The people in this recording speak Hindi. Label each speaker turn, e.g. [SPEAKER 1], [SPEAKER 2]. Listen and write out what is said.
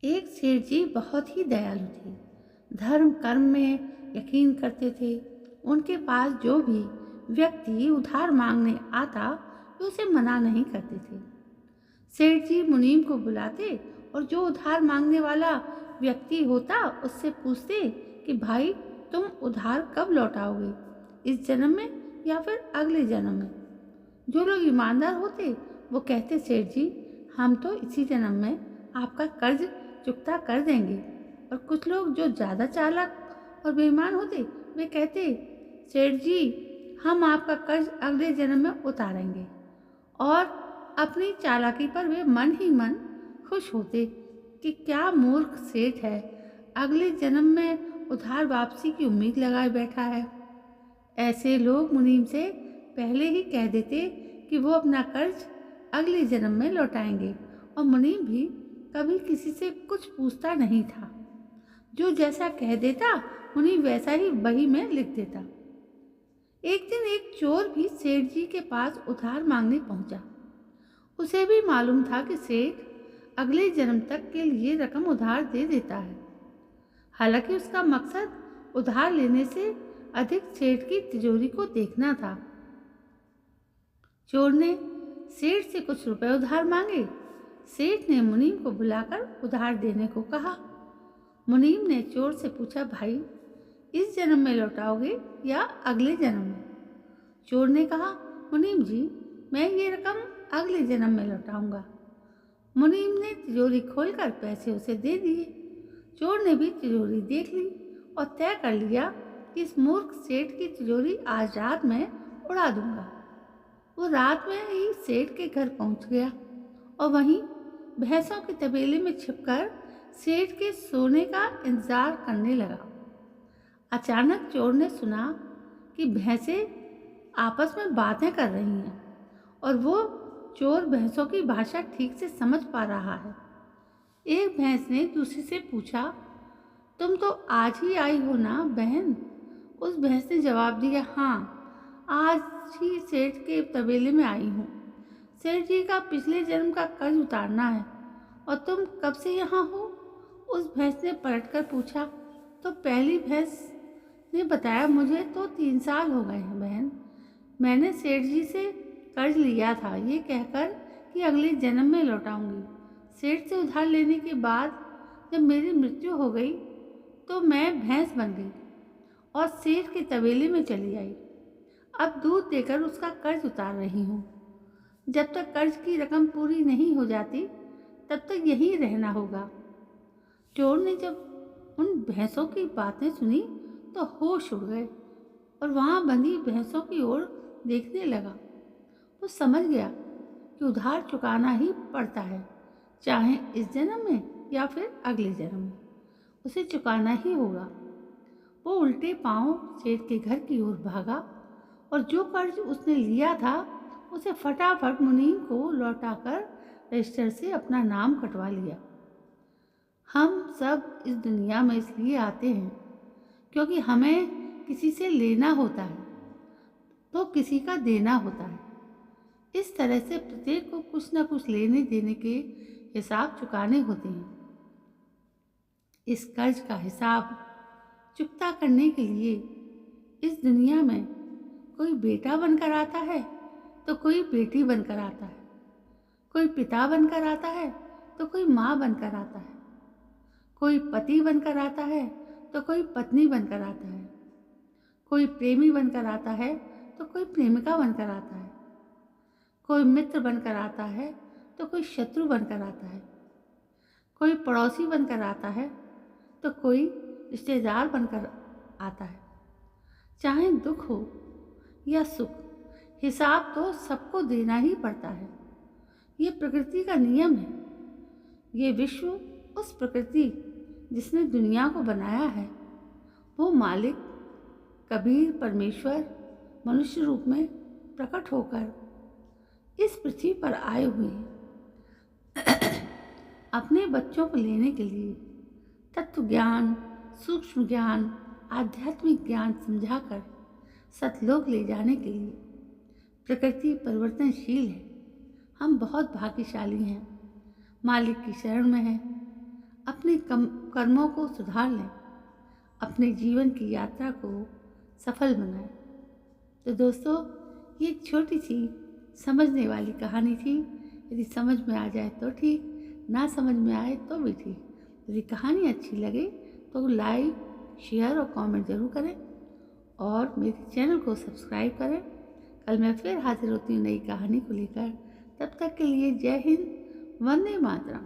[SPEAKER 1] एक सेठ जी बहुत ही दयालु थे। धर्म कर्म में यकीन करते थे। उनके पास जो भी व्यक्ति उधार मांगने आता वे उसे मना नहीं करते थे। सेठ जी मुनीम को बुलाते और जो उधार मांगने वाला व्यक्ति होता उससे पूछते कि भाई तुम उधार कब लौटाओगे, इस जन्म में या फिर अगले जन्म में। जो लोग ईमानदार होते वो कहते सेठ जी हम तो इसी जन्म में आपका कर्ज चुकता कर देंगे। और कुछ लोग जो ज़्यादा चालाक और बेईमान होते वे कहते सेठ जी हम आपका कर्ज अगले जन्म में उतारेंगे। और अपनी चालाकी पर वे मन ही मन खुश होते कि क्या मूर्ख सेठ है, अगले जन्म में उधार वापसी की उम्मीद लगाए बैठा है। ऐसे लोग मुनीम से पहले ही कह देते कि वो अपना कर्ज अगले जन्म में लौटाएंगे और मुनीम भी कभी किसी से कुछ पूछता नहीं था। जो जैसा कह देता मुनीम वैसा ही बही में लिख देता। एक दिन एक चोर भी सेठ जी के पास उधार मांगने पहुंचा। उसे भी मालूम था कि सेठ अगले जन्म तक के लिए रकम उधार दे देता है। हालांकि उसका मकसद उधार लेने से अधिक सेठ की तिजोरी को देखना था। चोर ने सेठ से कुछ रुपए उधार मांगे। सेठ ने मुनीम को बुलाकर उधार देने को कहा। मुनीम ने चोर से पूछा भाई इस जन्म में लौटाओगे या अगले जन्म में। चोर ने कहा मुनीम जी मैं ये रकम अगले जन्म में लौटाऊंगा। मुनीम ने तिजोरी खोलकर पैसे उसे दे दिए। चोर ने भी तिजोरी देख ली और तय कर लिया कि इस मूर्ख सेठ की तिजोरी आज रात में उड़ा दूंगा। वो रात में ही सेठ के घर पहुंच गया और वहीं भैंसों के तबेले में छिपकर सेठ के सोने का इंतजार करने लगा। अचानक चोर ने सुना कि भैंसें आपस में बातें कर रही हैं और वो चोर भैंसों की भाषा ठीक से समझ पा रहा है। एक भैंस ने दूसरी से पूछा तुम तो आज ही आई हो ना बहन। उस भैंस ने जवाब दिया हाँ आज ही सेठ के तबेले में आई हूँ। सेठ जी का पिछले जन्म का कर्ज उतारना है। और तुम कब से यहाँ हो? उस भैंस ने पलटकर पूछा। तो पहली भैंस ने बताया मुझे तो 3 साल हो गए हैं बहन। मैंने सेठ जी से कर्ज लिया था ये कहकर कि अगले जन्म में लौटाऊंगी। सेठ से उधार लेने के बाद जब मेरी मृत्यु हो गई तो मैं भैंस बन गई और सेठ के तबेले में चली आई। अब दूध देकर उसका कर्ज उतार रही हूँ। जब तक कर्ज की रकम पूरी नहीं हो जाती तब तक यहीं रहना होगा। चोर ने जब उन भैंसों की बातें सुनी तो होश उड़ गए और वहाँ बंधी भैंसों की ओर देखने लगा। वो समझ गया कि उधार चुकाना ही पड़ता है, चाहे इस जन्म में या फिर अगले जन्म में उसे चुकाना ही होगा। वो उल्टे पांव सेठ के घर की ओर भागा और जो कर्ज उसने लिया था उसे फटाफट मुनीम को लौटाकर रजिस्टर से अपना नाम कटवा लिया। हम सब इस दुनिया में इसलिए आते हैं क्योंकि हमें किसी से लेना होता है तो किसी का देना होता है। इस तरह से प्रत्येक को कुछ न कुछ लेने देने के हिसाब चुकाने होते हैं। इस कर्ज का हिसाब चुकता करने के लिए इस दुनिया में कोई बेटा बनकर आता है तो कोई बेटी बनकर आता है, कोई पिता बनकर आता है तो कोई माँ बनकर आता है, कोई पति बनकर आता है तो कोई पत्नी बनकर आता है, कोई प्रेमी बनकर आता है तो कोई प्रेमिका बनकर आता है, कोई मित्र बनकर आता है तो कोई शत्रु बनकर आता है, कोई पड़ोसी बनकर आता है तो कोई रिश्तेदार बनकर आता है। चाहे दुख हो या सुख हिसाब तो सबको देना ही पड़ता है। ये प्रकृति का नियम है। ये विश्व उस प्रकृति जिसने दुनिया को बनाया है वो मालिक कबीर परमेश्वर मनुष्य रूप में प्रकट होकर इस पृथ्वी पर आए हुए हैं अपने बच्चों को लेने के लिए तत्व ज्ञान, सूक्ष्म ज्ञान, आध्यात्मिक ज्ञान समझाकर सतलोक ले जाने के लिए। प्रकृति परिवर्तनशील है। हम बहुत भाग्यशाली हैं, मालिक की शरण में हैं। अपने कर्मों को सुधार लें, अपने जीवन की यात्रा को सफल बनाएं। तो दोस्तों, ये एक छोटी सी समझने वाली कहानी थी। यदि समझ में आ जाए तो ठीक, ना समझ में आए तो भी ठीक। यदि कहानी अच्छी लगे तो लाइक, शेयर और कमेंट ज़रूर करें और मेरे चैनल को सब्सक्राइब करें। कल मैं फिर हाजिर होती हूँ नई कहानी को लेकर। तब तक के लिए जय हिंद, वंदे मातरम।